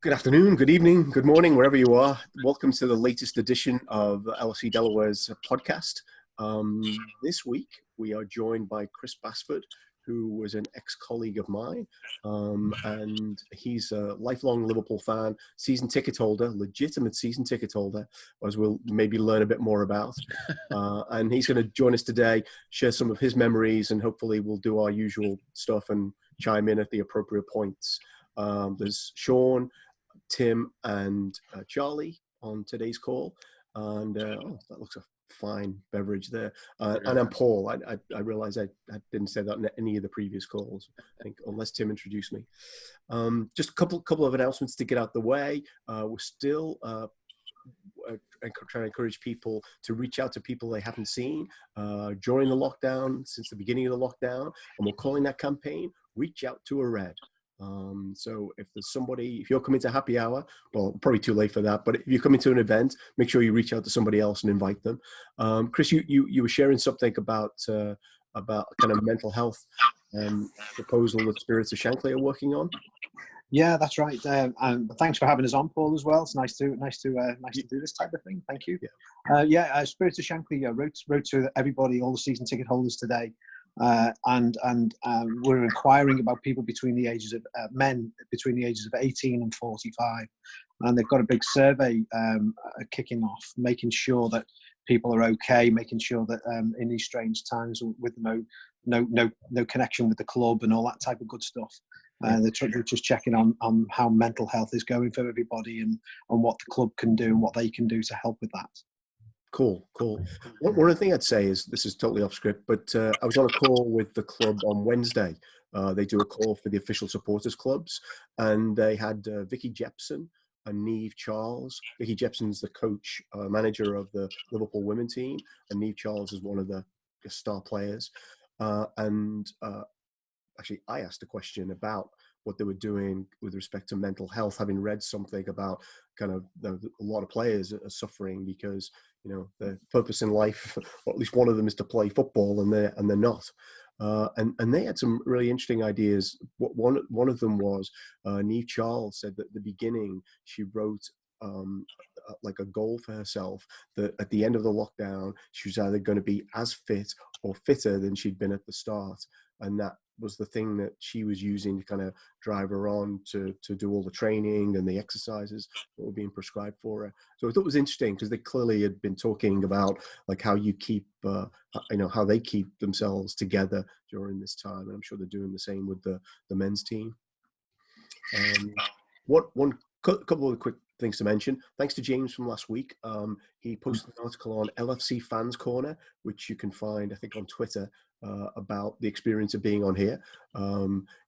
Good afternoon, good evening, good morning, wherever you are. Welcome to the latest edition of LFC Delaware's podcast. This week, we are joined by Chris Basford, who was an ex-colleague of mine, and he's a lifelong Liverpool fan, season ticket holder, legitimate season ticket holder, as we'll maybe learn a bit more about. And he's going to join us today, share some of his memories, and hopefully we'll do our usual stuff and chime in at the appropriate points. There's Sean, Tim, and Charlie on today's call, and that looks a fine beverage there. And I'm Paul. I realize I didn't say that in any of the previous calls, I think, unless Tim introduced me. Just a couple of announcements to get out the way. We're still trying to encourage people to reach out to people they haven't seen during the lockdown, since the beginning of the lockdown, and we're calling that campaign Reach Out to a Red. So if there's somebody, if you're coming to happy hour, well, probably too late for that, but if you're coming to an event, make sure you reach out to somebody else and invite them. Chris, you were sharing something about kind of mental health proposal that Spirits of Shankly are working on. Yeah, that's right. And thanks for having us on, Paul, as well. It's nice to do this type of thing. Thank you. Spirits of Shankly wrote to everybody, all the season ticket holders today. And we're inquiring about people between the ages of men between the ages of 18 and 45, and they've got a big survey kicking off, making sure that people are okay, making sure that in these strange times with no connection with the club and all that type of good stuff, they're just checking on how mental health is going for everybody and what the club can do and what they can do to help with that. Cool. One of the things I'd say is, this is totally off script, but I was on a call with the club on Wednesday. They do a call for the official supporters clubs, and they had Vicky Jepson and Neve Charles. Vicky Jepson's the coach, manager of the Liverpool women team, and Neve Charles is one of the star players. Actually, I asked a question about what they were doing with respect to mental health, having read something about kind of a lot of players are suffering because, you know, their purpose in life, or at least one of them, is to play football, and they're not. And they had some really interesting ideas. One of them was Neve Charles said that at the beginning she wrote like a goal for herself that at the end of the lockdown she was either going to be as fit or fitter than she'd been at the start, and that was the thing that she was using to kind of drive her on to do all the training and the exercises that were being prescribed for her. So I thought it was interesting because they clearly had been talking about like how you keep, how they keep themselves together during this time. And I'm sure they're doing the same with the men's team. Couple of quick things to mention. Thanks to James from last week. He posted an article on LFC Fans Corner, which you can find, I think, on Twitter, about the experience of being on here.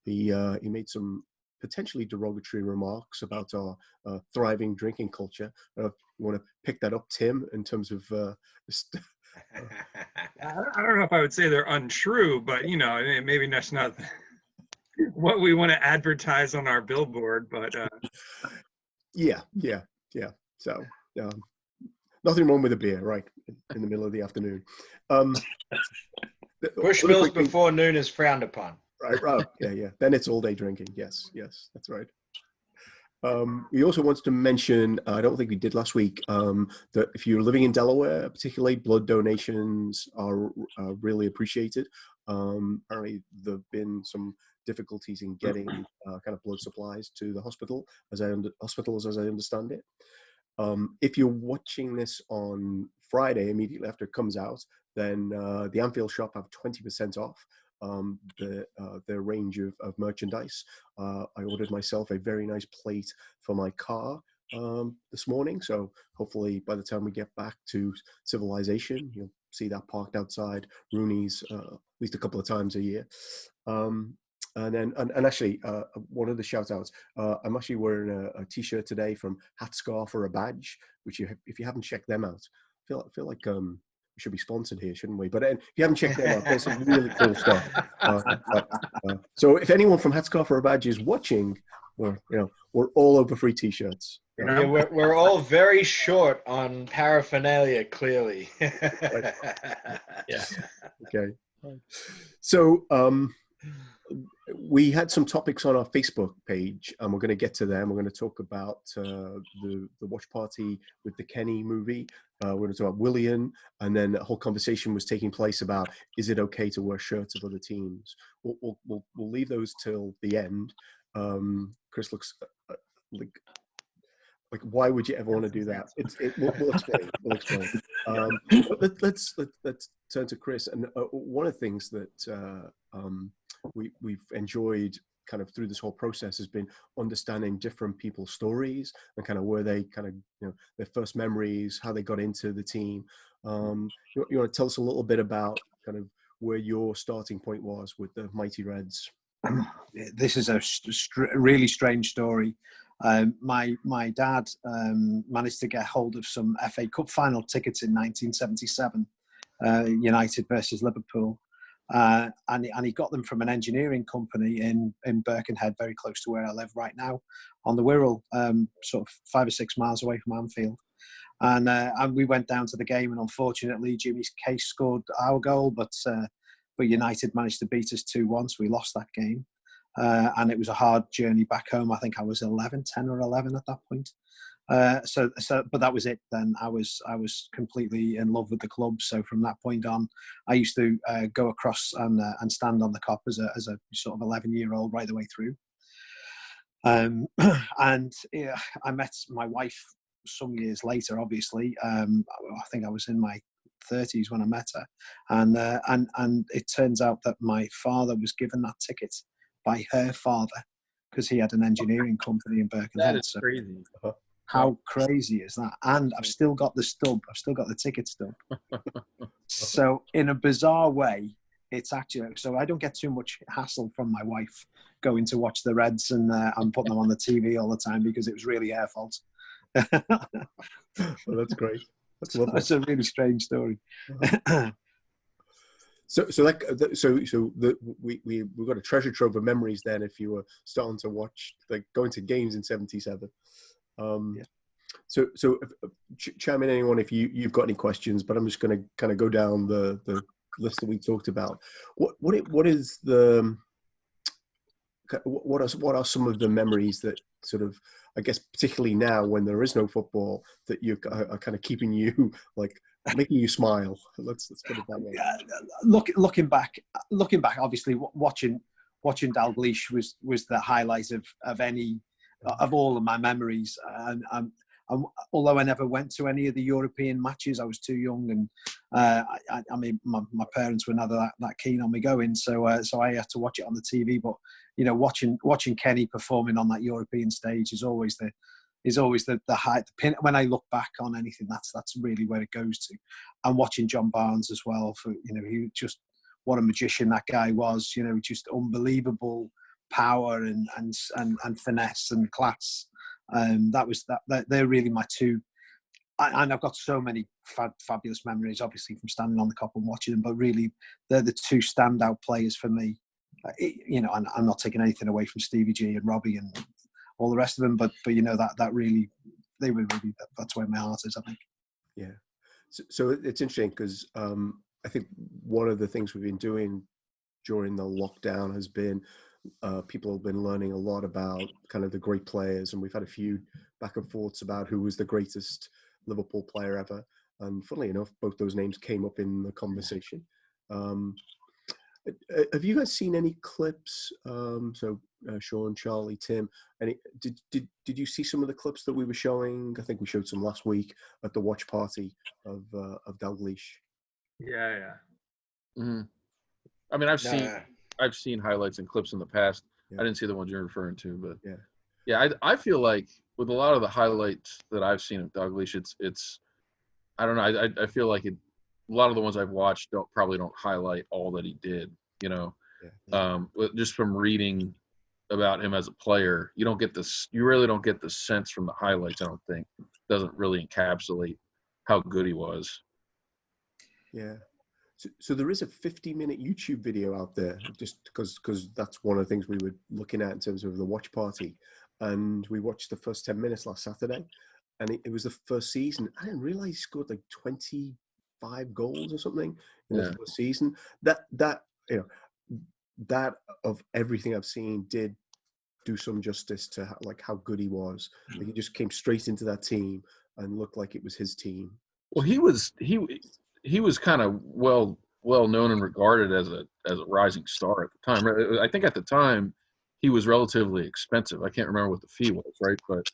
He made some potentially derogatory remarks about our thriving drinking culture. You want to pick that up, Tim, in terms of I don't know if I would say they're untrue, but maybe that's not what we want to advertise on our billboard. But yeah. So nothing wrong with a beer, right, in the middle of the afternoon. Bushmills before noon is frowned upon. Right. Yeah. Then it's all day drinking. Yes, that's right. We also wanted to mention, I don't think we did last week, that if you're living in Delaware, particularly, blood donations are really appreciated. Apparently, there have been some difficulties in getting kind of blood supplies to the hospitals, as I understand it. If you're watching this on Friday, immediately after it comes out, then the Anfield shop have 20% off their range of merchandise. I ordered myself a very nice plate for my car this morning, so hopefully by the time we get back to civilization, you'll see that parked outside Rooney's at least a couple of times a year. And actually, one of the shout outs, I'm actually wearing a t-shirt today from Hat Scarf or a Badge, which if you haven't checked them out, I feel like we should be sponsored here, shouldn't we? But if you haven't checked them out, there's some really cool stuff. So if anyone from Hat Scarf or a Badge is watching, we're all over free t-shirts. Yeah, we're all very short on paraphernalia, clearly. Yeah. Okay. So we had some topics on our Facebook page, and we're going to get to them. We're going to talk about the watch party with the Kenny movie. We're going to talk about Willian, and then a whole conversation was taking place about, is it okay to wear shirts of other teams? We'll leave those till the end. Chris looks like why would you ever want to do that? We'll explain. We'll explain. But let's turn to Chris. And one of the things that we've enjoyed kind of through this whole process has been understanding different people's stories and kind of where they kind of, their first memories, how they got into the team. You want to tell us a little bit about kind of where your starting point was with the Mighty Reds? This is a really strange story. My dad managed to get hold of some FA Cup final tickets in 1977, United versus Liverpool. And he got them from an engineering company in Birkenhead, very close to where I live right now, on the Wirral, sort of 5 or 6 miles away from Anfield. And we went down to the game, and unfortunately, Jimmy Case scored our goal, but United managed to beat us 2-1, so we lost that game. And it was a hard journey back home. I think I was 10 or 11 at that point. But that was it. Then I was completely in love with the club. So from that point on, I used to go across and stand on the Kop as a sort of 11-year-old right the way through. And yeah, I met my wife some years later. Obviously, I think I was in my 30s when I met her, and it turns out that my father was given that ticket by her father because he had an engineering company in Birkenhead. That is crazy. How crazy is that? And I've still got the stub. I've still got the ticket stub. So in a bizarre way, it's actually, so I don't get too much hassle from my wife going to watch the Reds and putting them on the TV all the time, because it was really her fault. Well, that's great. That's lovely. That's a really strange story. We've got a treasure trove of memories then. If you were starting to watch, like going to games in '77. Yeah. So chime in, anyone, if you've got any questions. But I'm just going to kind of go down the list that we talked about. What are some of the memories that sort of, I guess, particularly now when there is no football, that you are kind of keeping you, like, making you smile? Let's put it that way. Looking back, obviously watching Dalglish was the highlight of all of my memories. And although I never went to any of the European matches, I was too young, and I mean, my parents were never that keen on me going, so I had to watch it on the TV. But watching Kenny performing on that European stage is always the height. The pin. When I look back on anything, that's really where it goes to. And watching John Barnes as well, for he just, what a magician that guy was. Just unbelievable power and finesse and class. They're really my two. And I've got so many fabulous memories, obviously, from standing on the Kop and watching them. But really, they're the two standout players for me. And I'm not taking anything away from Stevie G and Robbie and all the rest of them. But that really, they were really, that's where my heart is, I think. Yeah. So it's interesting because I think one of the things we've been doing during the lockdown has been, people have been learning a lot about kind of the great players, and we've had a few back and forths about who was the greatest Liverpool player ever. And funnily enough, both those names came up in the conversation. Have you guys seen any clips? Sean, Charlie, Tim, did you see some of the clips that we were showing? I think we showed some last week at the watch party of Dalglish. Yeah. Mm-hmm. I mean, I've seen highlights and clips in the past. Yeah. I didn't see the ones you're referring to, but yeah. I feel like with a lot of the highlights that I've seen of Dalglish, it's I don't know. I feel like a lot of the ones I've watched probably don't highlight all that he did. Just from reading about him as a player, you really don't get the sense from the highlights. I don't think it doesn't really encapsulate how good he was. Yeah. So there is a 50-minute YouTube video out there, just because that's one of the things we were looking at in terms of the watch party. And we watched the first 10 minutes last Saturday, and it was the first season. I didn't realize he scored like 25 goals or something in the first season. That that of everything I've seen did do some justice to like how good he was. Like, he just came straight into that team and looked like it was his team. Well, he was kind of well known and regarded as a rising star at the time. I think at the time he was relatively expensive. I can't remember what the fee was, right? But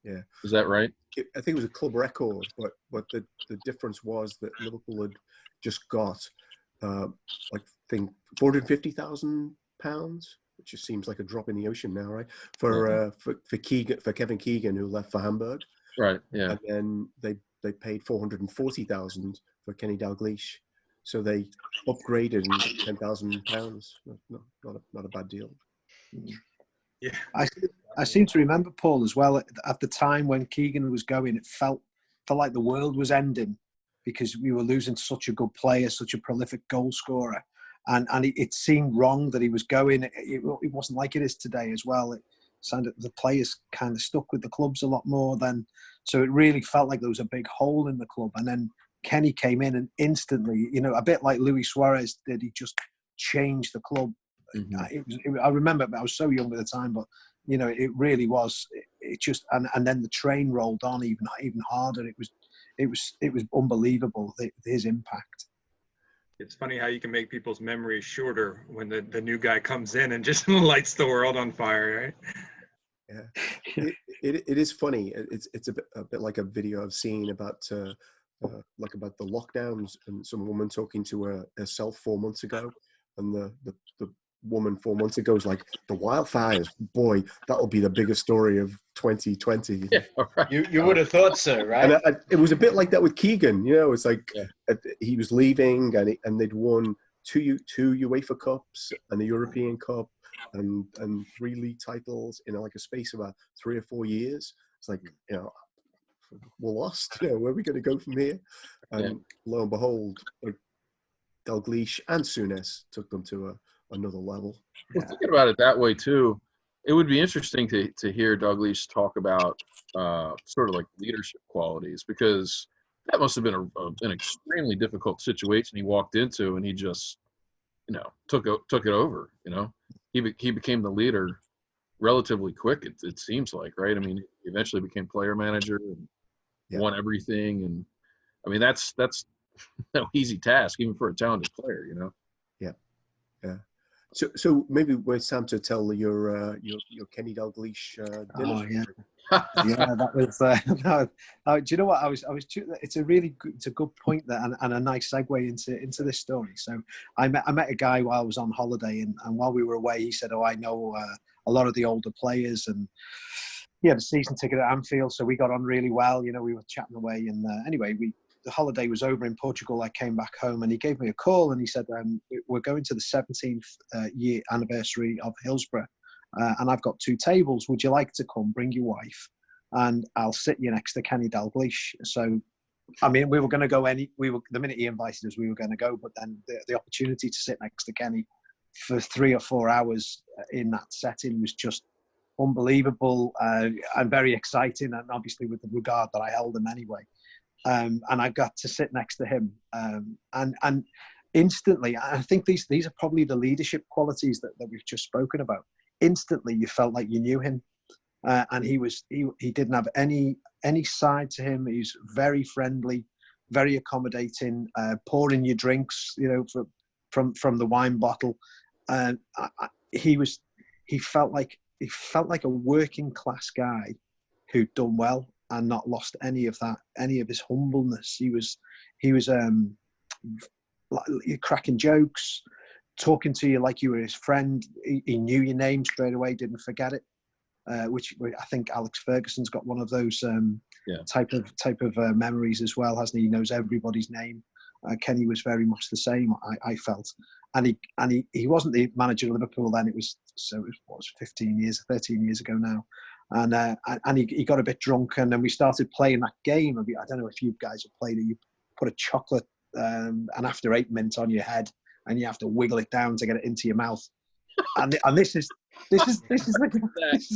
yeah, is that right? I think it was a club record, but the difference was that Liverpool had just got like I think £450,000, which just seems like a drop in the ocean now, right? For Kevin Keegan, who left for Hamburg, right? Yeah, and then they paid £440,000 for Kenny Dalglish, so they upgraded and £10,000. Not a bad deal. Yeah, I seem to remember, Paul, as well, at the time when Keegan was going, it felt like the world was ending because we were losing such a good player, such a prolific goal scorer. And it seemed wrong that he was going. It wasn't like it is today as well. It sounded the players kind of stuck with the clubs a lot more then. So it really felt like there was a big hole in the club. And then Kenny came in and instantly, a bit like Luis Suarez did, he just changed the club. Mm-hmm. I remember, I was so young at the time, but it really was. It just and then the train rolled on even harder. It was unbelievable, his impact. It's funny how you can make people's memories shorter when the new guy comes in and just lights the world on fire, right? Yeah, it is funny. It's a bit like a video I've seen about about the lockdowns, and some woman talking to herself 4 months ago, and the woman 4 months ago was like, the wildfires, boy, that'll be the biggest story of 2020. Yeah, right. You would have thought so, right? And it was a bit like that with Keegan. It's like he was leaving, and they'd won two UEFA Cups and the European Cup and 3 league titles in like a space of about 3 or 4 years. It's like, we're lost. Where are we going to go from here? And lo and behold, like, Dalglish and Souness took them to another level. Well, thinking about it that way too, it would be interesting to hear Dalglish talk about sort of like leadership qualities, because that must have been an extremely difficult situation he walked into, and he just took it over. He became the leader relatively quick. It seems like, right? I mean, he eventually became player manager and won everything, and I mean that's no easy task even for a talented player. Yeah. So maybe it's time to tell your Kenny Dalglish dinner. Oh yeah, yeah. That was. Do you know what I was? It's a good point there, and a nice segue into this story. So I met a guy while I was on holiday, and while we were away, he said, "Oh, I know a lot of the older players," and he had a season ticket at Anfield, so we got on really well. We were chatting away, and anyway, the holiday was over in Portugal. I came back home and he gave me a call and he said, we're going to the 17th year anniversary of Hillsborough, and I've got 2 tables. Would you like to come? Bring your wife and I'll sit you next to Kenny Dalglish. So, I mean, we were going to go the minute he invited us, we were going to go, but then the opportunity to sit next to Kenny for 3 or 4 hours in that setting was just unbelievable and very exciting, and obviously with the regard that I held him anyway. And I got to sit next to him, and instantly, I think these are probably the leadership qualities that we've just spoken about. Instantly, you felt like you knew him, and he didn't have any side to him. He's very friendly, very accommodating, pouring your drinks, from the wine bottle. He felt like a working class guy who'd done well and not lost any of his humbleness. He was cracking jokes, talking to you like you were his friend. He knew your name straight away, didn't forget it. Which I think Alex Ferguson's got one of those type of memories as well, hasn't he? He knows everybody's name. Kenny was very much the same, I felt, and he wasn't the manager of Liverpool then. It was 13 years ago now. And he got a bit drunk, and then we started playing that game. I don't know if you guys have played it. You put a chocolate and after 8 mint on your head, and you have to wiggle it down to get it into your mouth. And this is This is a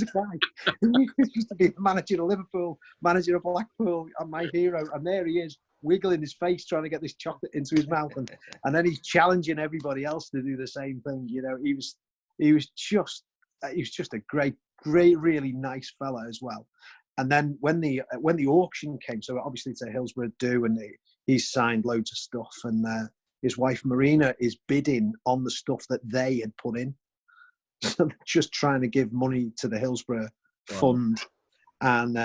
guy who used to be the manager of Liverpool, manager of Blackpool, and my hero. And there he is, wiggling his face, trying to get this chocolate into his mouth, and then he's challenging everybody else to do the same thing. You know, he was just a great, really nice fella as well. And then when the auction came, so obviously it's a Hillsborough do, and he's signed loads of stuff, and his wife Marina is bidding on the stuff that they had put in. So they're just trying to give money to the Hillsborough fund, and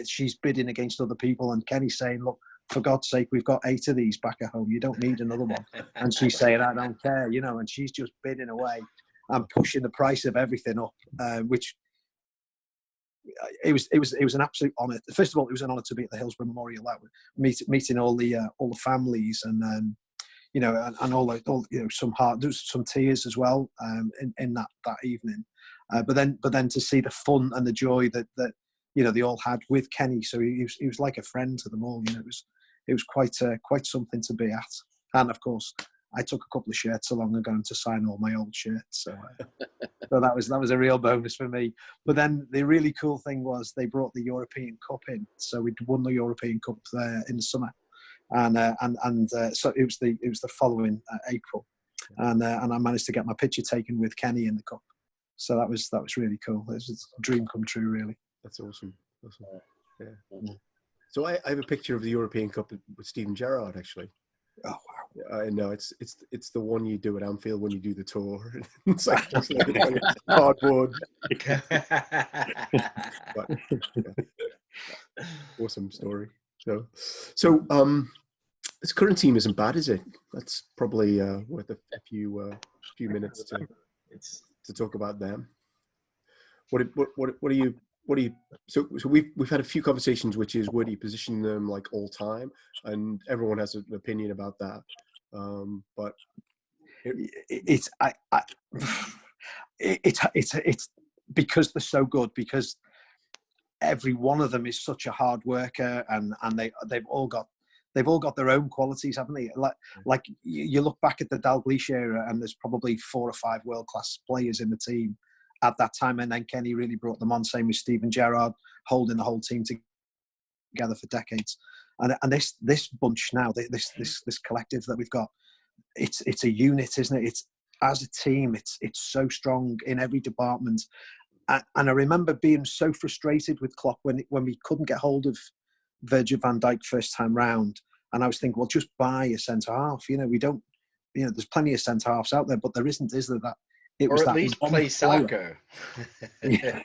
she's bidding against other people, and Kenny's saying, look, for God's sake, we've got 8 of these back at home. You don't need another one. And she's saying, I don't care, you know, and she's just bidding away and pushing the price of everything up, which it was an absolute honour. First of all, it was an honour to be at the Hillsborough Memorial. That meeting all the families, and you know, and all you know, there was some tears as well in that evening. But then to see the fun and the joy that you know they all had with Kenny, so he was like a friend to them all. You know, it was quite something to be at. And of course, I took a couple of shirts along and going to sign all my old shirts. So that was a real bonus for me. But then the really cool thing was they brought the European Cup in. So we'd won the European Cup there in the summer, and so it was the following April, and I managed to get my picture taken with Kenny in the cup. So that was really cool. It was a dream come true, really. That's awesome. Yeah. So I have a picture of the European Cup with Steven Gerrard, actually. Oh wow! I know it's the one you do at Anfield when you do the tour. It's like cardboard. But, yeah. Awesome story. So this current team isn't bad, is it? That's probably worth a few minutes to talk about them. What are you? So we've had a few conversations, which is where do you position them, like all time, and everyone has an opinion about that. But it's because they're so good, because every one of them is such a hard worker, and they've all got their own qualities, haven't they? Like you look back at the Dalglish era, and there's probably 4 or 5 world-class players in the team at that time, and then Kenny really brought them on. Same with Steven Gerrard, holding the whole team together for decades. And this bunch now, this collective that we've got, it's a unit, isn't it? It's as a team, it's so strong in every department. And I remember being so frustrated with Klopp when we couldn't get hold of Virgil van Dijk first time round, and I was thinking, well, just buy a centre half. You know, we don't. You know, there's plenty of centre halves out there, but there isn't, is there? That. It or was at that least play soccer. Yeah.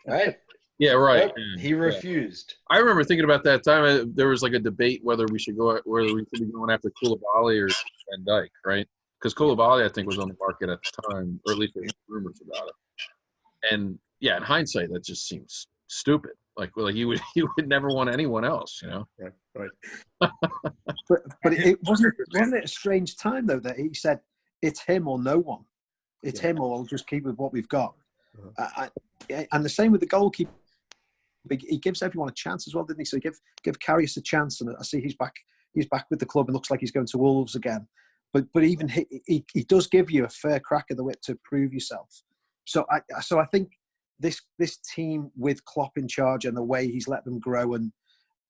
Right? Yeah, right. But he refused. I remember thinking about that time. There was like a debate whether we should be going after Koulibaly or Van Dijk, right? Because Koulibaly, I think, was on the market at the time, or at least there were rumors about it. And yeah, in hindsight, that just seems stupid. Like you would never want anyone else, you know? Yeah, right. but it wasn't it a strange time though that he said it's him or no one. It's him, or I'll just keep with what we've got. And the same with the goalkeeper. He gives everyone a chance as well, didn't he? So give Karius a chance, and I see he's back with the club and looks like he's going to Wolves again. But even he does give you a fair crack of the whip to prove yourself. So I think this team with Klopp in charge and the way he's let them grow and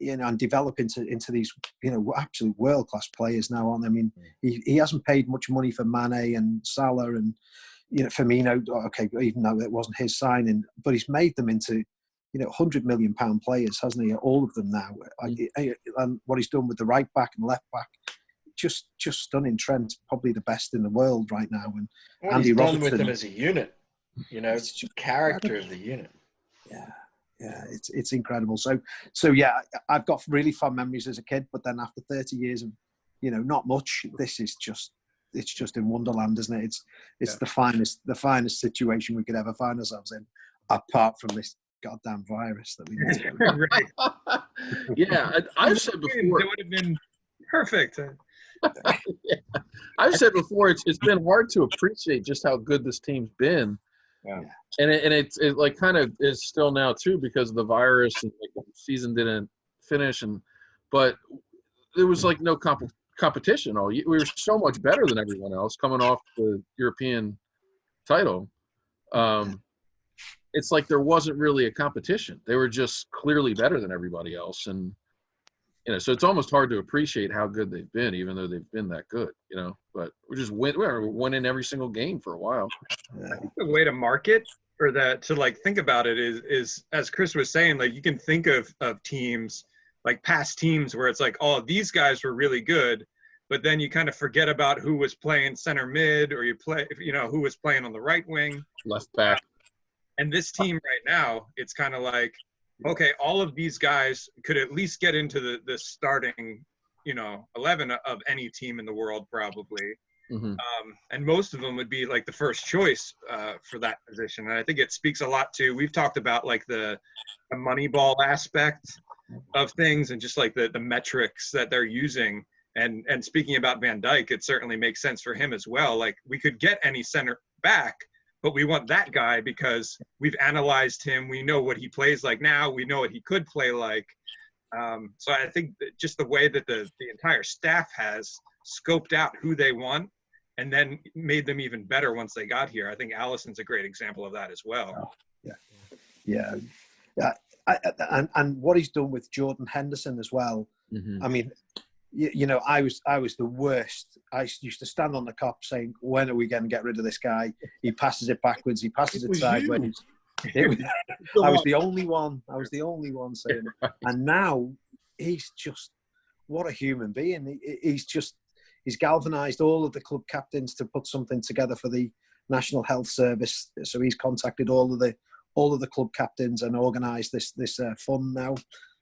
and develop into these absolute world class players now, aren't they? I mean, he hasn't paid much money for Mane and Salah and Firmino. Okay, even though it wasn't his signing, but he's made them into £100 million players, hasn't he? All of them now. And what he's done with the right back and left back, just stunning. Trent's probably the best in the world right now, and what Andy he's Robertson done with them as a unit, it's just character of the unit. Yeah, it's incredible. So yeah, I've got really fond memories as a kid, but then after 30 years of, not much, this is it's just in Wonderland, isn't it? It's the finest situation we could ever find ourselves in, apart from this goddamn virus that we need to go. Right. Yeah, I've said before it would have been perfect. Yeah. I've said before it's been hard to appreciate just how good this team's been. Yeah. And it like kind of is still now too, because of the virus and the season didn't finish, but there was like no competition. We were so much better than everyone else coming off the European title, it's like there wasn't really a competition. They were just clearly better than everybody else. And, so it's almost hard to appreciate how good they've been, even though they've been that good, but we're winning every single game for a while. I think the way to market or to think about it is, as Chris was saying, like you can think of teams, like past teams where it's like, oh, these guys were really good, but then you kind of forget about who was playing center mid, or who was playing on the right wing, left back. And this team right now, it's kind of like, okay, all of these guys could at least get into the starting, 11 of any team in the world probably. Mm-hmm. And most of them would be like the first choice for that position. And I think it speaks a lot to, we've talked about like the Moneyball aspect of things and just like the metrics that they're using. And speaking about Van Dijk, it certainly makes sense for him as well. Like we could get any center back, but we want that guy because we've analyzed him. We know what he plays like now. We know what he could play like. So I think that just the way that the entire staff has scoped out who they want and then made them even better once they got here. I think Allison's a great example of that as well. Oh, yeah. And what he's done with Jordan Henderson as well. Mm-hmm. I mean, I was the worst. I used to stand on the cop saying, when are we going to get rid of this guy? He passes it backwards. He passes it sideways. I was the only one. Saying it. And now he's just, what a human being. He's galvanized all of the club captains to put something together for the National Health Service. So he's contacted all of the club captains and organised this fund now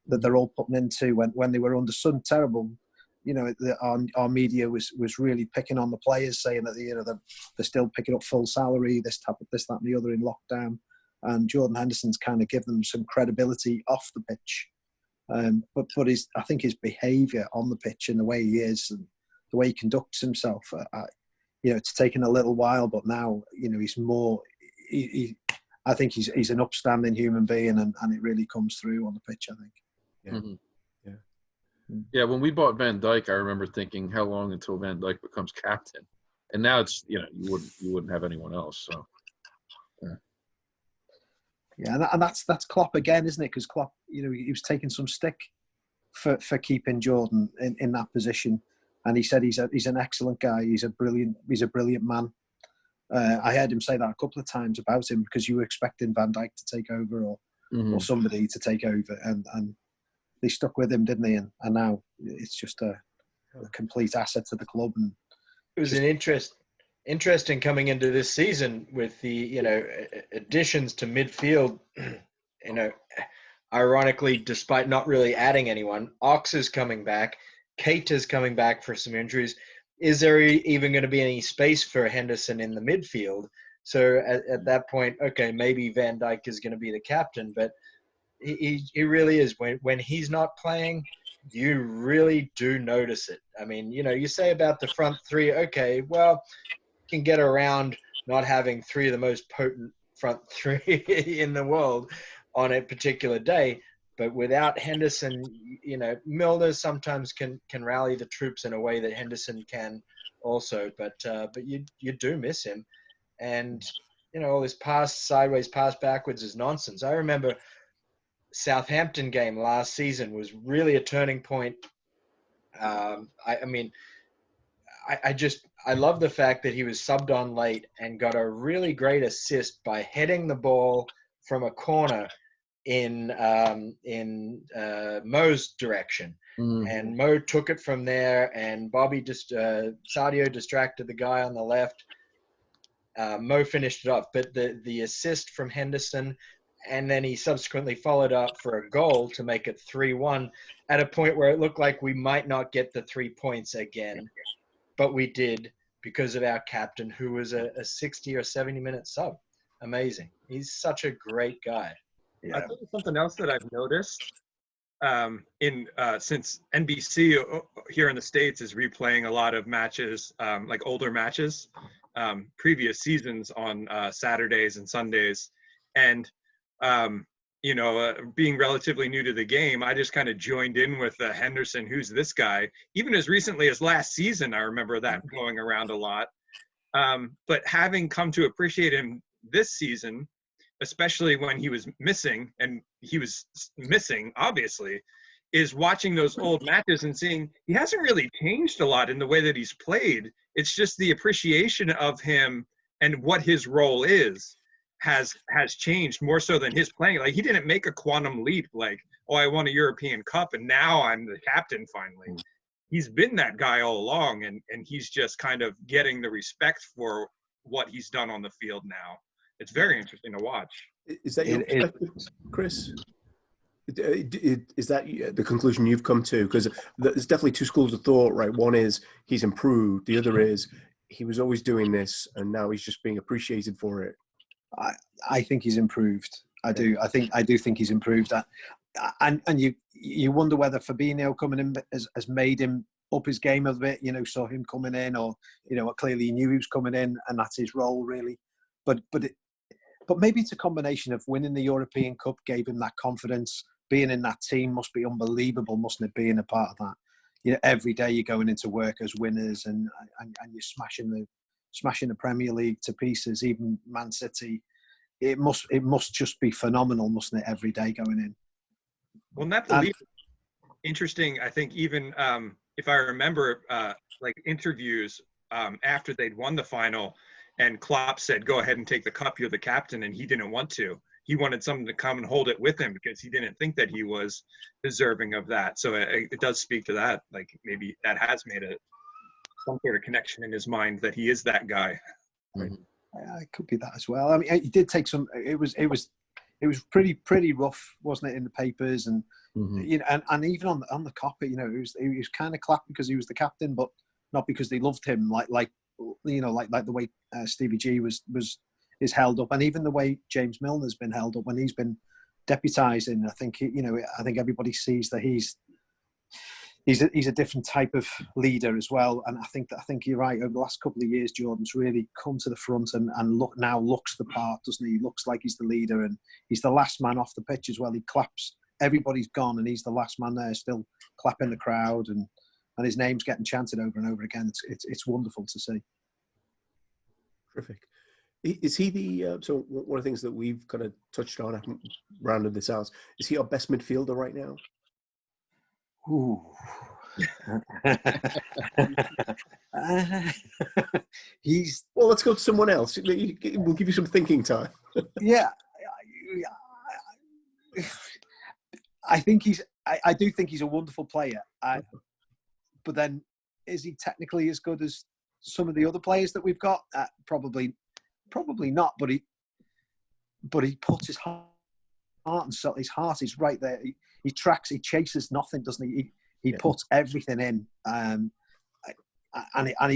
that they're all putting into. When they were under some terrible, our media was really picking on the players, saying that they're still picking up full salary, this, that, and the other in lockdown. And Jordan Henderson's kind of given them some credibility off the pitch. But I think his behaviour on the pitch and the way he is and the way he conducts himself, it's taken a little while, but now, he's more. I think he's an upstanding human being, and it really comes through on the pitch, I think. Yeah. Mm-hmm. Yeah, when we bought Van Dijk, I remember thinking, how long until Van Dijk becomes captain? And now it's, you wouldn't have anyone else. So, yeah, and that's Klopp again, isn't it? Because Klopp, he was taking some stick for keeping Jordan in that position, and he said he's an excellent guy. He's a brilliant man. I heard him say that a couple of times about him, because you were expecting Van Dijk to take over or somebody to take over, and they stuck with him, didn't they? And now it's just a complete asset to the club. And it was an interesting coming into this season with the additions to midfield. Ironically, despite not really adding anyone, Ox is coming back, Keita's coming back for some injuries. Is there even going to be any space for Henderson in the midfield? So at that point, okay, maybe Van Dijk is going to be the captain, but he really is. When he's not playing, you really do notice it. I mean, you say about the front three, okay, well, you can get around not having three of the most potent front three in the world on a particular day. But without Henderson, Milner sometimes can rally the troops in a way that Henderson can also. But you do miss him. And, all this pass sideways, pass backwards is nonsense. I remember Southampton game last season was really a turning point. I love the fact that he was subbed on late and got a really great assist by heading the ball from a corner in Mo's direction. Mm-hmm. And Mo took it from there, and Sadio distracted the guy on the left. Mo finished it off, but the assist from Henderson, and then he subsequently followed up for a goal to make it 3-1 at a point where it looked like we might not get the 3 points again, but we did because of our captain, who was a 60 or 70 minute sub. Amazing. He's such a great guy. Yeah. I think something else that I've noticed since NBC here in the States is replaying a lot of matches, like older matches, previous seasons on Saturdays and Sundays. And, being relatively new to the game, I just kind of joined in with Henderson, who's this guy. Even as recently as last season, I remember that going around a lot. But having come to appreciate him this season, especially when he was missing, and he was missing, obviously, is watching those old matches and seeing he hasn't really changed a lot in the way that he's played. It's just the appreciation of him and what his role is has changed more so than his playing. Like, he didn't make a quantum leap like, oh, I won a European Cup and now I'm the captain finally. He's been that guy all along, and he's just kind of getting the respect for what he's done on the field now. It's very interesting to watch. Is that your perspective, Chris? Is that the conclusion you've come to? Because there's definitely two schools of thought, right? One is he's improved. The other is he was always doing this, and now he's just being appreciated for it. I think he's improved. I do think he's improved. And you wonder whether Fabinho coming in has made him up his game a bit. Saw him coming in, or clearly he knew he was coming in, and that's his role really. But maybe it's a combination of winning the European Cup gave him that confidence. Being in that team must be unbelievable, mustn't it? Being a part of that, every day you're going into work as winners, and you're smashing the Premier League to pieces. Even Man City, it must just be phenomenal, mustn't it? Every day going in. Well, not the least interesting. I think even if I remember, like interviews after they'd won the final, and Klopp said, "Go ahead and take the cup. You're the captain," and he didn't want to. He wanted someone to come and hold it with him because he didn't think that he was deserving of that. So it does speak to that. Like, maybe that has made some sort of connection in his mind that he is that guy. Right. It could be that as well. I mean, he did take some. It was pretty rough, wasn't it, in the papers, and and even on the copy, he was kind of clapped because he was the captain, but not because they loved him. Like the way Stevie G is held up, and even the way James Milner's been held up when he's been deputising. I think everybody sees that he's a different type of leader as well. And I think you're right. Over the last couple of years, Jordan's really come to the front and looks the part, doesn't he? He looks like he's the leader, and he's the last man off the pitch as well. He claps. Everybody's gone, and he's the last man there, still clapping the crowd, and his name's getting chanted over and over again. It's wonderful to see. Terrific. Is he the so one of the things that we've kind of touched on, I haven't rounded this out, is he our best midfielder right now? Ooh. Well, let's go to someone else. We'll give you some thinking time. Yeah, I do think he's a wonderful player. But then, is he technically as good as some of the other players that we've got? Probably not. But he puts his heart and soul. His heart is right there. He tracks. He chases nothing, doesn't he? He puts everything in. And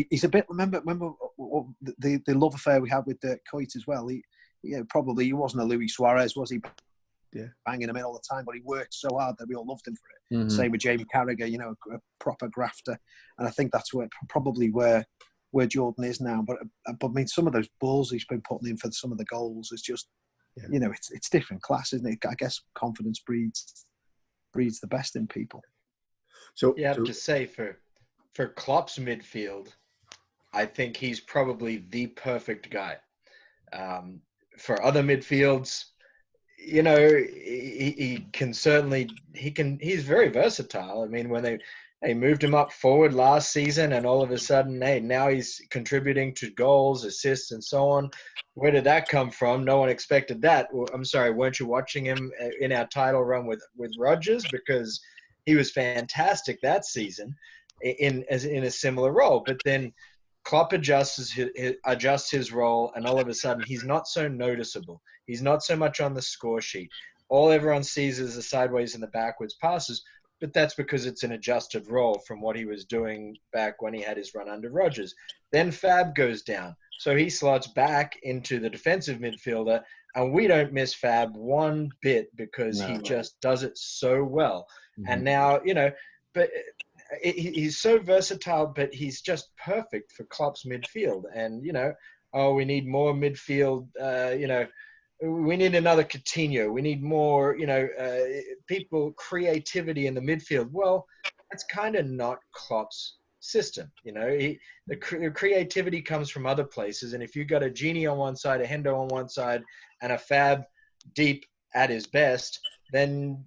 he's a bit. Remember the love affair we had with Dirk Kuyt as well. He probably wasn't a Luis Suarez, was he? Yeah, banging him in all the time, but he worked so hard that we all loved him for it. Mm-hmm. Same with Jamie Carragher, a proper grafter, and I think that's where Jordan is now. But I mean, some of those balls he's been putting in for some of the goals is just, it's different class, isn't it? I guess confidence breeds the best in people. So you have to say for Klopp's midfield, I think he's probably the perfect guy. For other midfields, he can certainly, he's very versatile. I mean, when they moved him up forward last season, and all of a sudden, now he's contributing to goals, assists, and so on. Where did that come from? No one expected that. I'm sorry, weren't you watching him in our title run with Rodgers? Because he was fantastic that season in a similar role. But then Klopp adjusts his role, and all of a sudden he's not so noticeable. He's not so much on the score sheet. All everyone sees is the sideways and the backwards passes, but that's because it's an adjusted role from what he was doing back when he had his run under Rodgers. Then Fab goes down, so he slots back into the defensive midfielder, and we don't miss Fab one bit because he just does it so well. Mm-hmm. And now, but he's so versatile, but he's just perfect for Klopp's midfield. And, we need more midfield, we need another Coutinho. We need more, creativity in the midfield. Well, that's kind of not Klopp's system. You know, the creativity comes from other places. And if you've got a Genie on one side, a Hendo on one side, and a Fab deep at his best, then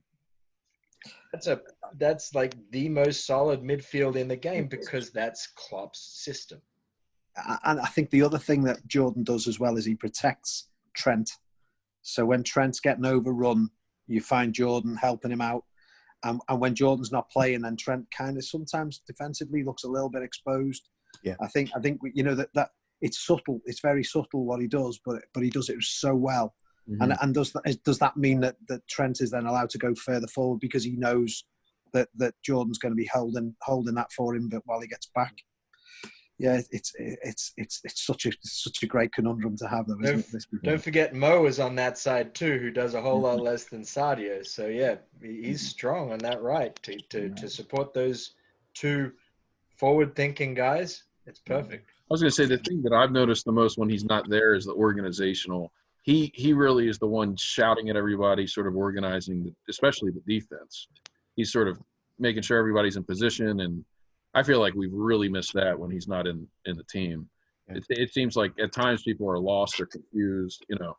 that's like the most solid midfield in the game, because that's Klopp's system. And I think the other thing that Jordan does as well is he protects Trent. So when Trent's getting overrun, you find Jordan helping him out. And when Jordan's not playing, then Trent kind of sometimes defensively looks a little bit exposed. Yeah, I think you know that it's subtle. It's very subtle what he does, but he does it so well. Mm-hmm. And does that mean that Trent is then allowed to go further forward because he knows that Jordan's going to be holding that for him, but while he gets back? Yeah, it's such a great conundrum to have, though, isn't it? Don't forget Mo is on that side too, who does a whole lot less than Sadio. So yeah, he's strong on that right to support those two forward-thinking guys. It's perfect. I was going to say the thing that I've noticed the most when he's not there is the organizational. He really is the one shouting at everybody, sort of organizing, especially the defense. He's sort of making sure everybody's in position, and I feel like we've really missed that when he's not in the team. It seems like at times people are lost or confused, you know.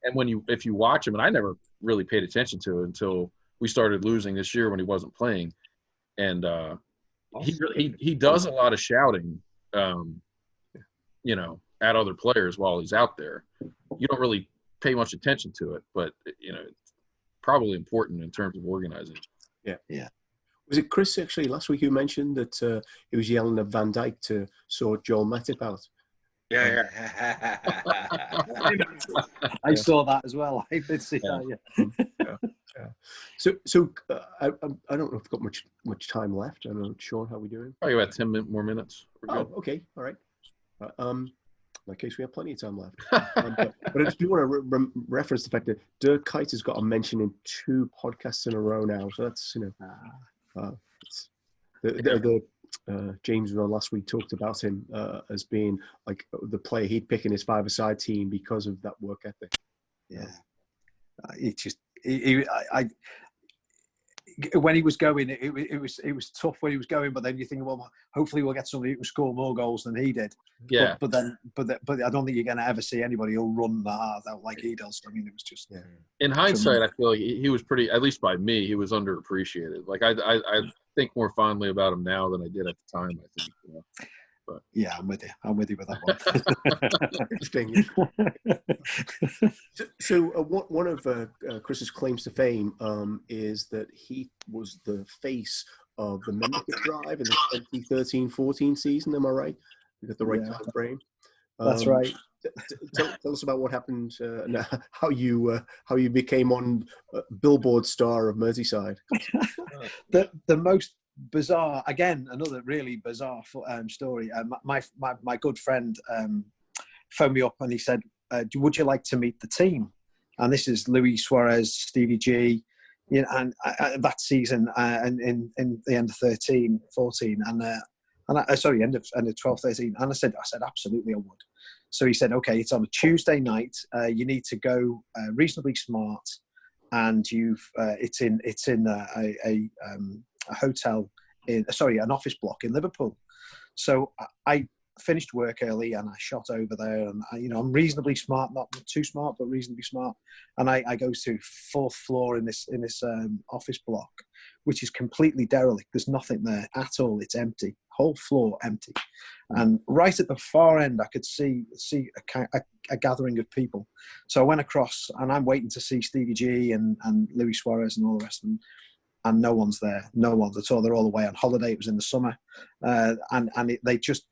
And if you watch him, and I never really paid attention to it until we started losing this year when he wasn't playing, and he does a lot of shouting, you know, at other players while he's out there. You don't really pay much attention to it, but you know, it's probably important in terms of organizing. Yeah. Was it Chris actually last week who mentioned that he was yelling at Van Dijk to sort Joel Matip out? Yeah. I saw that as well. I did see that. Yeah. So I don't know if we've got much time left. I don't know, Sean, how are we doing? Probably about 10 more minutes. Oh, okay, all right. In that case, we have plenty of time left. But I just do want to reference the fact that Dirk Kuyt has got a mention in 2 podcasts in a row now. So that's, you know, James on last week talked about him as being like the player he'd pick in his 5-a-side team because of that work ethic. Yeah, when he was going, it was tough when he was going. But then you think, well, hopefully we'll get somebody who can score more goals than he did. Yeah. But I don't think you're going to ever see anybody who'll run that hard out like he does. I mean, it was just. Yeah. In hindsight, I feel like he was pretty, at least by me, he was underappreciated. Like I think more fondly about him now than I did at the time. I think. You know? But. Yeah, I'm with you with that one. Interesting. So one of Chris's claims to fame is that he was the face of the membership drive in the 2013-14 season. Am I right? We got the right time frame. That's right. Tell us about what happened. How you became on Billboard star of Merseyside. The most bizarre, again, another really bizarre story. My good friend phoned me up and he said, would you like to meet the team? And this is Luis Suarez, Stevie G, you know, and that season and in the end of 13, 14, and end of 12, 13. And I said absolutely I would. So he said, okay, it's on a Tuesday night. You need to go reasonably smart, and it's in a hotel an office block in Liverpool. So I finished work early and I shot over there, and I'm reasonably smart, not too smart, but reasonably smart. And I go to 4th floor in this office block, which is completely derelict. There's nothing there at all. It's empty, whole floor empty. And right at the far end, I could see a gathering of people. So I went across, and I'm waiting to see Stevie G and Luis Suarez and all the rest of them. And no one's there. No one's at all. They're all away on holiday. It was in the summer, they just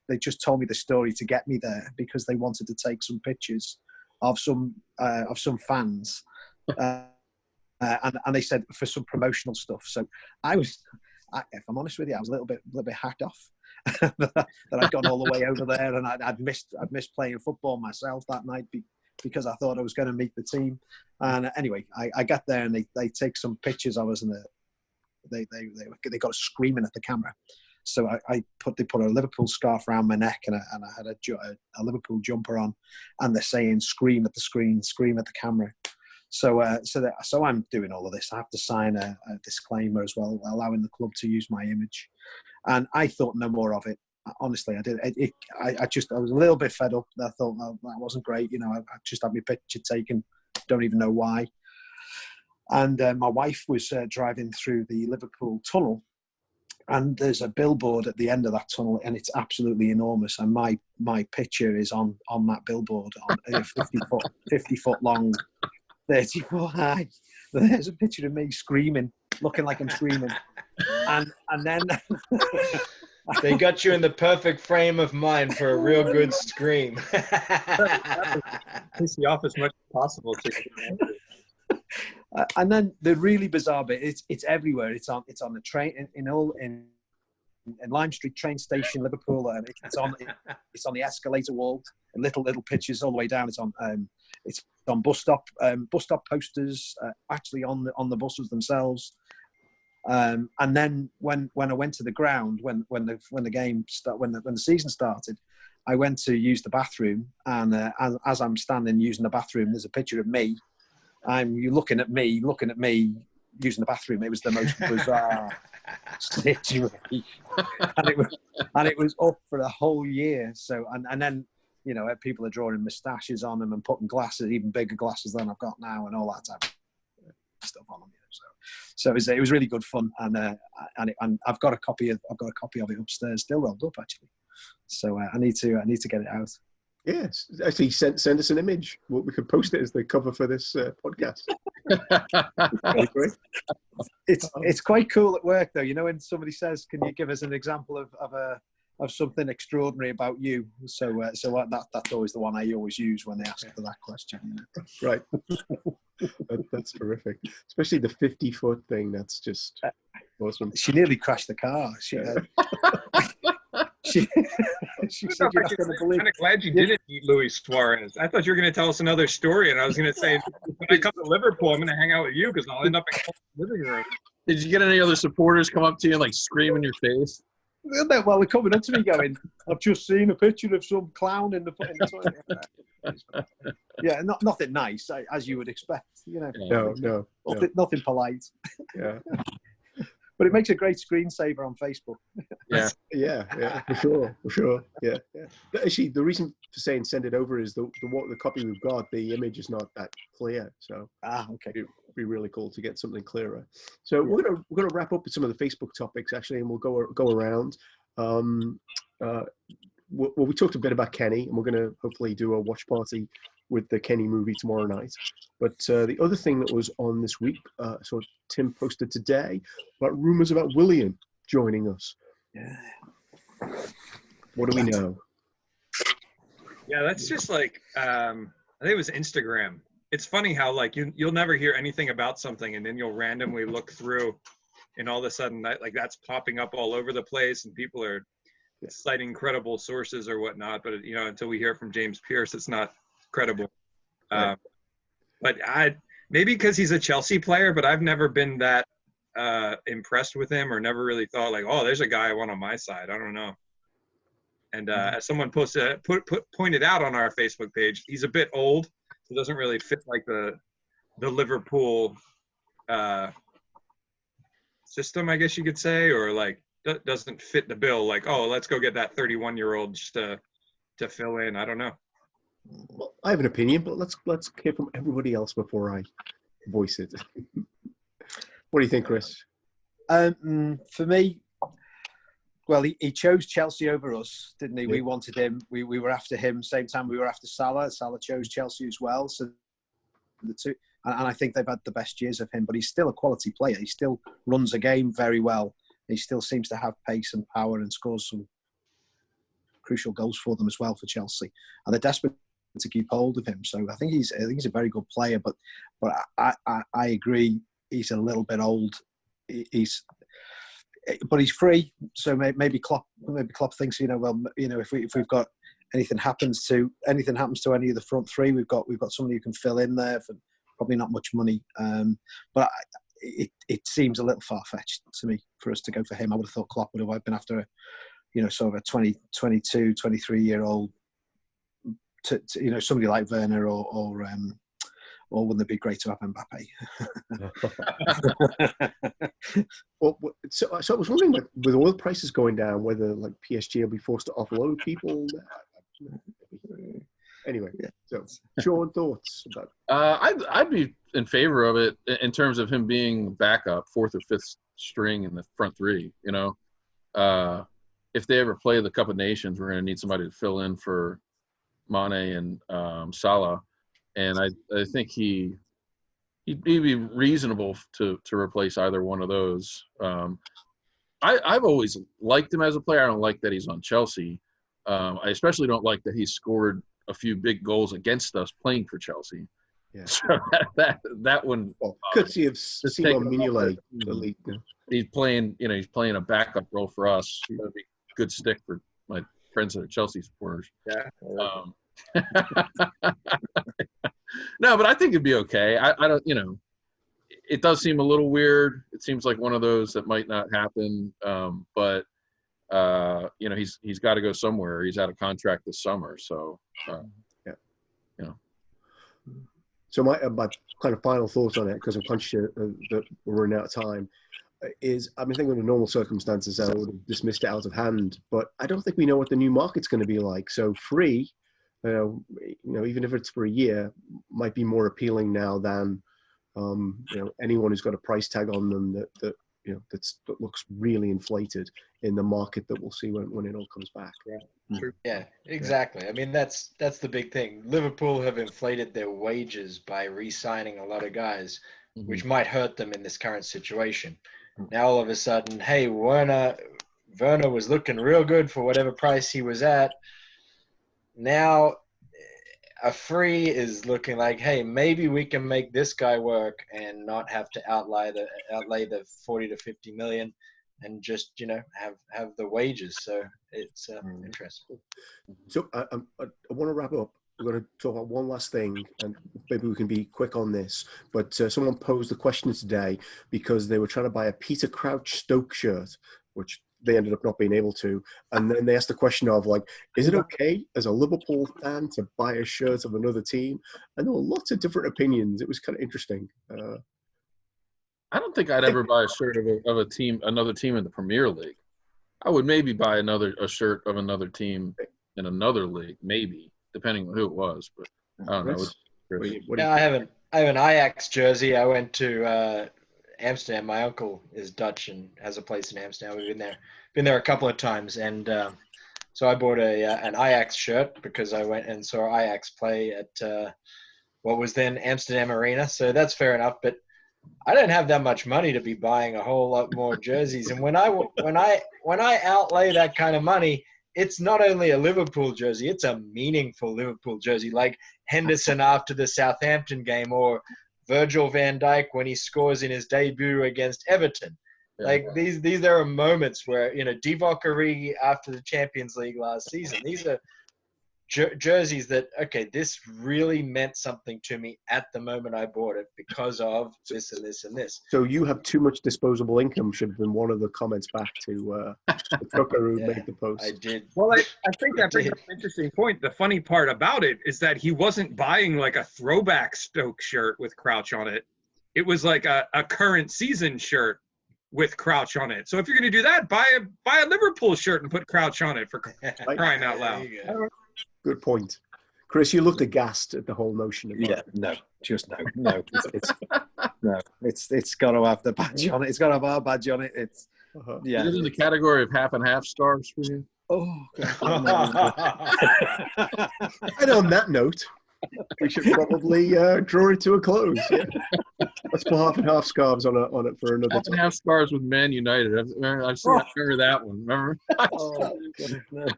told me the story to get me there because they wanted to take some pictures of some fans, and they said for some promotional stuff. So if I'm honest with you, I was a little bit hacked off that I'd gone all the way over there, and I'd missed playing football myself that night because I thought I was going to meet the team. And anyway, I got there and they take some pictures of us, and they got screaming at the camera. So they put a Liverpool scarf around my neck, and I had a Liverpool jumper on, and they're saying "scream at the screen, scream at the camera." So I'm doing all of this. I have to sign a disclaimer as well, allowing the club to use my image. And I thought no more of it. Honestly, I did. I was a little bit fed up. I thought, well, that wasn't great. You know, I just had my picture taken. Don't even know why. And my wife was driving through the Liverpool tunnel, and there's a billboard at the end of that tunnel, and it's absolutely enormous. And my picture is on that billboard, on 50 foot long, 30 foot high. There's a picture of me screaming, looking like I'm screaming, and then they got you in the perfect frame of mind for a real good scream. Piss you off as much as possible. And then the really bizarre bit, it's everywhere. It's on the train in Lime Street train station, Liverpool. It's on the escalator wall, and little pictures all the way down. It's on bus stop posters, actually on the buses themselves. And then when I went to the ground, when the season started, I went to use the bathroom, and as I'm standing using the bathroom, there's a picture of me. You looking at me using the bathroom. It was the most bizarre situation, and it was up for the whole year. So and then, you know, people are drawing moustaches on them and putting glasses, even bigger glasses than I've got now, and all that type of stuff on them. So it was really good fun, and I've got a copy of it upstairs, still rolled up actually. So I need to get it out. Yes, actually, send us an image. We could post it as the cover for this podcast. Great. It's quite cool at work, though. You know, when somebody says, "Can you give us an example of something extraordinary about you?" So that's always the one I always use when they ask for that question. You know? Right. That's terrific, especially the 50-foot thing. That's just awesome. She nearly crashed the car. She said, "You're not going to believe." I'm kind of glad you didn't meet Luis Suarez. I thought you were going to tell us another story, and I was going to say, when I come to Liverpool, I'm going to hang out with you because I'll end up in the living room. Did you get any other supporters come up to you and like scream in your face? Well, they're coming up to me going, "I've just seen a picture of some clown in the toilet." Yeah, nothing nice, as you would expect. You know, no. Nothing polite. Yeah. But it makes a great screensaver on Facebook. Yeah, for sure. Yeah. But actually, the reason for saying send it over is the copy we've got, the image is not that clear. So okay, it'd be really cool to get something clearer. So we're gonna wrap up with some of the Facebook topics actually, and we'll go around. We talked a bit about Kenny, and we're gonna hopefully do a watch party with the Kenny movie tomorrow night. But the other thing that was on this week, so Tim posted today about rumors about Willian joining us. Yeah. What do we know? Yeah, that's just like, I think it was Instagram. It's funny how like you'll never hear anything about something, and then you'll randomly look through, and all of a sudden that's popping up all over the place, and people are citing credible sources or whatnot. But you know, until we hear from James Pierce, it's not credible. Right. But maybe because he's a Chelsea player, but I've never been that impressed with him, or never really thought like, oh, there's a guy I want on my side. I don't know. And as someone pointed out on our Facebook page, he's a bit old. He doesn't really fit like the Liverpool system, I guess you could say, or like doesn't fit the bill. Like, oh, let's go get that 31-year-old just to fill in. I don't know. Well, I have an opinion, but let's hear from everybody else before I voice it. What do you think, Chris? For me, well, he chose Chelsea over us, didn't he? Yeah. We wanted him. We were after him. Same time we were after Salah. Salah chose Chelsea as well. So the two, and I think they've had the best years of him. But he's still a quality player. He still runs a game very well. He still seems to have pace and power, and scores some crucial goals for them as well for Chelsea. And they're desperate to keep hold of him. So I think he's a very good player. But I agree, he's a little bit old. But he's free. So maybe Klopp thinks, if we've got anything happens to any of the front three, we've got somebody who can fill in there for probably not much money. But it seems a little far-fetched to me for us to go for him. I would have thought Klopp would have been after sort of a 22, 23-year-old, somebody like Werner or wouldn't it be great to have Mbappe? Well, So I was wondering, with oil prices going down, whether like PSG will be forced to offload people. Anyway, so Sean, thoughts about? I'd be in favor of it in terms of him being backup, fourth or fifth string in the front three. You know, if they ever play the Cup of Nations, we're going to need somebody to fill in for Mane and Salah, and I think he'd be reasonable to replace either one of those. I've always liked him as a player. I don't like that he's on Chelsea. I especially don't like that he's scored a few big goals against us playing for Chelsea. Yeah. So that one. Well, courtesy of Simon Mignolet. He's playing a backup role for us. That'd be a good stick for my friends that are Chelsea supporters. Yeah. No, but I think it'd be okay. I don't, it does seem a little weird. It seems like one of those that might not happen. But he's got to go somewhere. He's out of contract this summer, so So my kind of final thoughts on it, because I'm conscious that we're running out of time, is I think under normal circumstances I would have dismissed it out of hand, but I don't think we know what the new market's going to be like. So free, even if it's for a year, might be more appealing now than anyone who's got a price tag on them that looks really inflated in the market that we'll see when it all comes back. Yeah, exactly. I mean, that's the big thing. Liverpool have inflated their wages by re-signing a lot of guys, which might hurt them in this current situation. Now all of a sudden, hey, Werner was looking real good for whatever price he was at. Now a free is looking like, hey, maybe we can make this guy work and not have to outlay the 40 to 50 million and just have the wages. So it's interesting. So I want to wrap up. We're going to talk about one last thing, and maybe we can be quick on this. But someone posed the question today because they were trying to buy a Peter Crouch Stoke shirt, which they ended up not being able to. And then they asked the question of, like, is it okay as a Liverpool fan to buy a shirt of another team? And there were lots of different opinions. It was kind of interesting. I don't think I'd ever buy a shirt of another team in the Premier League. I would maybe buy a shirt of another team in another league, maybe, depending on who it was. But I don't know. Yeah, I have an Ajax jersey. I went to Amsterdam. My uncle is Dutch and has a place in Amsterdam. We've been there a couple of times, and so I bought an Ajax shirt because I went and saw Ajax play at what was then Amsterdam Arena. So that's fair enough, but I don't have that much money to be buying a whole lot more jerseys. And when I outlay that kind of money, it's not only a Liverpool jersey, it's a meaningful Liverpool jersey, like Henderson after the Southampton game, or Virgil van Dijk when he scores in his debut against Everton. Like these are moments where, Divock Origi after the Champions League last season. These are jerseys that, okay, this really meant something to me at the moment I bought it because of this and this and this. So you have too much disposable income should have been one of the comments back to the trucker who made the post. I did. Well, I think that brings up an interesting point. The funny part about it is that he wasn't buying like a throwback Stoke shirt with Crouch on it. It was like a current season shirt with Crouch on it. So if you're going to do that, buy a Liverpool shirt and put Crouch on it for crying out loud. Good point. Chris, you looked aghast at the whole notion of no. It's got to have the badge on it. It's got to have our badge on it. It's Is it in the category of half and half stars for you? Oh, God. And on that note, we should probably draw it to a close. Yeah. Let's put half and half scarves on it for another half time. and half stars with Man United. I remember that one. Remember?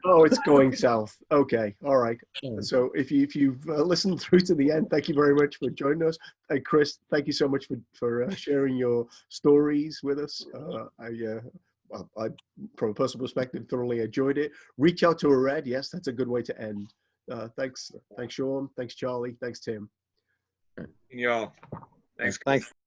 Oh, it's going south. Okay, all right. So if you've listened through to the end, thank you very much for joining us. And Chris, thank you so much for sharing your stories with us. I, from a personal perspective, thoroughly enjoyed it. Reach out to a red. Yes, that's a good way to end. Thanks, Sean. Thanks, Charlie. Thanks, Tim. Y'all. Thanks.